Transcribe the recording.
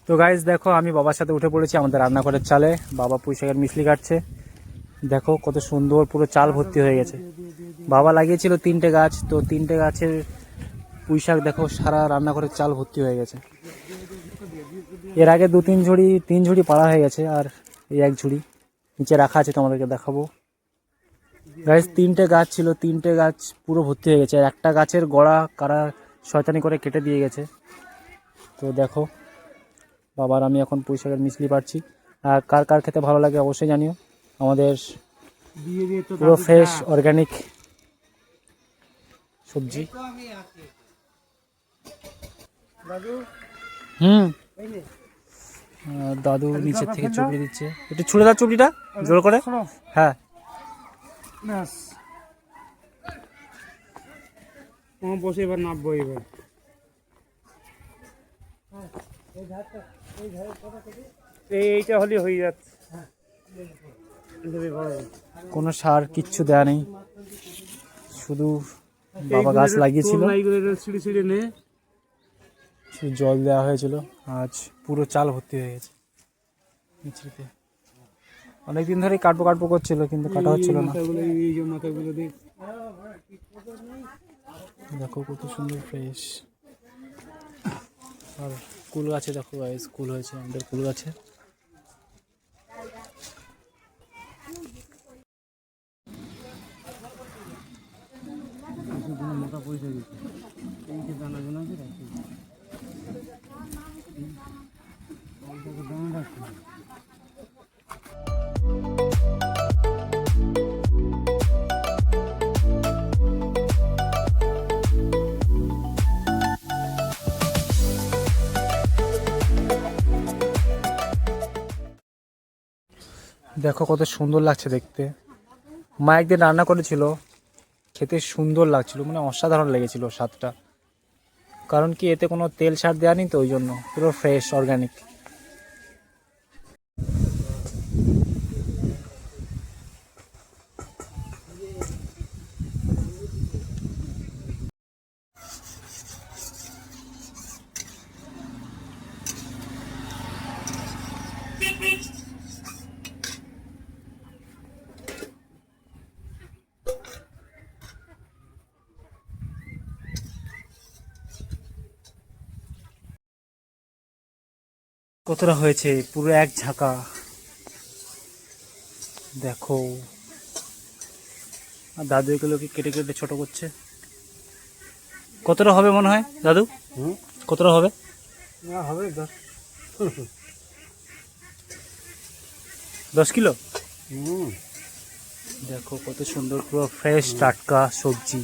তো গাইস দেখো, আমি বাবার সাথে উঠে পড়েছি আমাদের রান্নাঘরের চালে। বাবা পুঁই শাকের মিশলি কাটছে। দেখো কত সুন্দর, পুরো চাল ভর্তি হয়ে গেছে। বাবা লাগিয়েছিল 3টে গাছ, তো 3টে গাছের পুঁই শাক দেখো সারা রান্নাঘরের চাল ভর্তি হয়ে গেছে। এর আগে 3 ঝুড়ি পাড়া হয়ে গেছে, আর এই 1 ঝুড়ি নিচে রাখা আছে, তোমাদেরকে দেখাবো। গাইস 3টে গাছ ছিল, 3টে গাছ পুরো ভর্তি হয়ে গেছে। আর একটা গাছের গোড়া কারা শয়তানি করে কেটে দিয়ে গেছে। তো দেখো, বাবার আমি এখন পুঁই শাকের মিশলি পাচ্ছি। আর কার কার খেতে ভালো লাগে অবশ্যই জানিও। আমাদের পুরো ফ্রেশ অর্গানিক সবজি। দাদু নিচের থেকে চুপড়ি দিচ্ছে, একটু ছুড়ে দাও চুপড়িটা জোর করে। হ্যাঁ, বসে এবার নামবো। এবার এইটা হলে হয়ে যাচ্ছে। কোনো সার কিচ্ছু দেয়া নেই, শুধু বাবা গাছ লাগিয়েছিল, শুধু জল দেওয়া হয়েছিল। আজ পুরো চাল ভর্তি হয়ে গেছে মিছরিতে। অনেকদিন ধরেই কাটবো করছিল, কিন্তু কাটা হচ্ছিল না। দেখো কত সুন্দর ফ্রেশ। আর কুল গাছে দেখো গাইস, কুল হয়েছে আমাদের কুল গাছে। মোটা পয়সা দিচ্ছে এই যে দানা জানা আছে দানা রাখছে। দেখো কত সুন্দর লাগছে দেখতে। মা একদিন রান্না করেছিল, খেতে সুন্দর লাগছিল, মানে অসাধারণ লেগেছিল স্বাদটা। কারণ কি এতে কোনো তেল সার দেওয়া নেই, তো ওই জন্য পুরো ফ্রেশ অর্গানিক। কতটা হয়েছে, পুরো 1 ঝাঁকা। দেখো, আর দাদু এগুলোকে কেটে কেটে ছোট করছে। কতটা হবে মনে হয় দাদু? কতটা হবে? হবে 10 কিলো। দেখো কত সুন্দর, পুরো ফ্রেশ টাটকা সবজি।